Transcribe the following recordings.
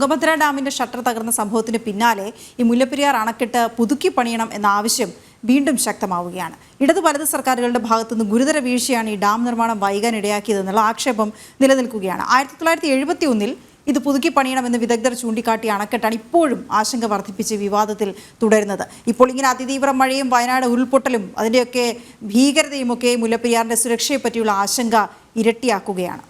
തുംഗഭദ്ര ഡാമിന്റെ ഷട്ടർ തകർന്ന സംഭവത്തിന് പിന്നാലെ ഈ മുല്ലപ്പെരിയാർ അണക്കെട്ട് പുതുക്കി പണിയണം എന്ന ആവശ്യം വീണ്ടും ശക്തമാവുകയാണ്. ഇടതു വലത് സർക്കാരുകളുടെ ഭാഗത്തുനിന്ന് ഗുരുതര വീഴ്ചയാണ് ഈ ഡാം നിർമ്മാണം വൈകാൻ ഇടയാക്കിയതെന്നുള്ള ആക്ഷേപം നിലനിൽക്കുകയാണ്. 1971 ഇത് പുതുക്കി പണിയണമെന്ന് വിദഗ്ധർ ചൂണ്ടിക്കാട്ടിയ അണക്കെട്ടാണ് ഇപ്പോഴും ആശങ്ക വർദ്ധിപ്പിച്ച് വിവാദത്തിൽ തുടരുന്നത്. ഇപ്പോൾ ഇങ്ങനെ അതിതീവ്ര മഴയും വയനാട് ഉരുൾപൊട്ടലും അതിൻ്റെയൊക്കെ ഭീകരതയുമൊക്കെ മുല്ലപ്പെരിയാറിന്റെ സുരക്ഷയെ പറ്റിയുള്ള ആശങ്ക ഇരട്ടിയാക്കുകയാണ്.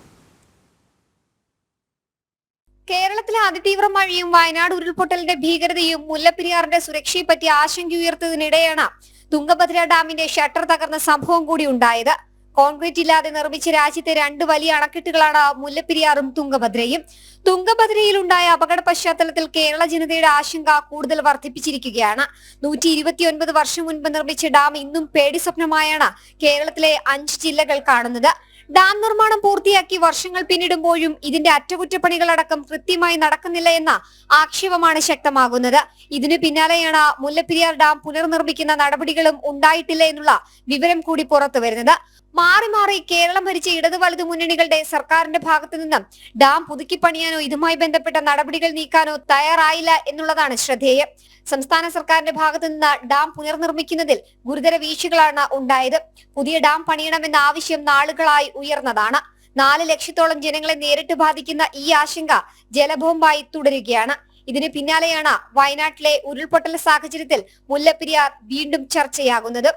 കേരളത്തിലെ അതിതീവ്ര മഴയും വയനാട് ഉരുൾപൊട്ടലിന്റെ ഭീകരതയും മുല്ലപ്പെരിയാറിന്റെ സുരക്ഷയെ പറ്റി ആശങ്ക ഉയർത്തതിനിടെയാണ് തുംഗഭദ്ര ഡാമിന്റെ ഷട്ടർ തകർന്ന സംഭവം കൂടി ഉണ്ടായത്. കോൺക്രീറ്റ് ഇല്ലാതെ നിർമ്മിച്ച രാജ്യത്തെ രണ്ട് വലിയ അണക്കെട്ടുകളാണ് മുല്ലപ്പെരിയാറും തുംഗഭദ്രയും. തുംഗഭദ്രയിലുണ്ടായ അപകട പശ്ചാത്തലത്തിൽ കേരള ജനതയുടെ ആശങ്ക കൂടുതൽ വർദ്ധിപ്പിച്ചിരിക്കുകയാണ്. 129 വർഷം മുൻപ് നിർമ്മിച്ച ഡാം ഇന്നും പേടി സ്വപ്നമായാണ് കേരളത്തിലെ 5 ജില്ലകൾ കാണുന്നത്. ഡാം നിർമ്മാണം പൂർത്തിയാക്കി വർഷങ്ങൾ പിന്നിടുമ്പോഴും ഇതിന്റെ അറ്റകുറ്റപ്പണികളടക്കം കൃത്യമായി നടക്കുന്നില്ല എന്ന ആക്ഷേപമാണ് ശക്തമാകുന്നത്. ഇതിനു പിന്നാലെയാണ് മുല്ലപ്പെരിയാർ ഡാം പുനർനിർമ്മിക്കുന്ന നടപടികളും ഉണ്ടായിട്ടില്ല എന്നുള്ള വിവരം കൂടി പുറത്തു വരുന്നത്. മാറി മാറി കേരളം ഭരിച്ച ഇടതു വലതു മുന്നണികളുടെ സർക്കാരിന്റെ ഭാഗത്തു നിന്നും ഡാം പുതുക്കി പണിയാനോ ഇതുമായി ബന്ധപ്പെട്ട നടപടികൾ നീക്കാനോ തയ്യാറായില്ല എന്നുള്ളതാണ് ശ്രദ്ധേയം. സംസ്ഥാന സർക്കാരിന്റെ ഭാഗത്തു നിന്ന് ഡാം പുനർനിർമ്മിക്കുന്നതിൽ ഗുരുതര വീഴ്ചകളാണ് ഉണ്ടായത്. പുതിയ ഡാം പണിയണമെന്ന ആവശ്യം നാളുകളായി ഉയർന്നതാണ്. 4 ലക്ഷത്തോളം ജനങ്ങളെ നേരിട്ട് ബാധിക്കുന്ന ഈ ആശങ്ക ജലബോംബായി തുടരുകയാണ്. ഇതിന് പിന്നാലെയാണ് വയനാട്ടിലെ ഉരുൾപൊട്ടൽ സാഹചര്യത്തിൽ മുല്ലപ്പെരിയാർ വീണ്ടും ചർച്ചയാകുന്നത്.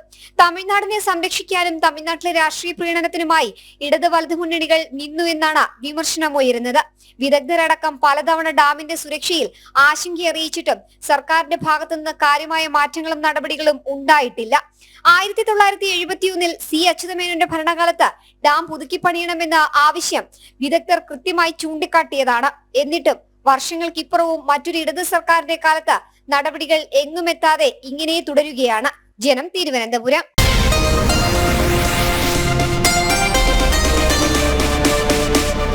തമിഴ്നാടിനെ സംരക്ഷിക്കാനും തമിഴ്നാട്ടിലെ രാഷ്ട്രീയ പ്രീണനത്തിനുമായി ഇടത് വലതു മുന്നണികൾ നിന്നു എന്നാണ് വിമർശനമുയരുന്നത്. വിദഗ്ധരടക്കം പലതവണ ഡാമിന്റെ സുരക്ഷയിൽ ആശങ്കയറിയിച്ചിട്ടും സർക്കാരിന്റെ ഭാഗത്തുനിന്ന് കാര്യമായ മാറ്റങ്ങളും നടപടികളും ഉണ്ടായിട്ടില്ല. 1971 സി അച്യുതമേനോന്റെ ഭരണകാലത്ത് ഡാം പുതുക്കി പണിയണമെന്ന ആവശ്യം വിദഗ്ധർ കൃത്യമായി ചൂണ്ടിക്കാട്ടിയതാണ്. എന്നിട്ടും വർഷങ്ങൾക്കിപ്പുറവും മറ്റൊരു ഇടത് സർക്കാരിന്റെ കാലത്ത് നടപടികൾ എങ്ങുമെത്താതെ ഇങ്ങനെ തുടരുകയാണ്. ജനം, തിരുവനന്തപുരം.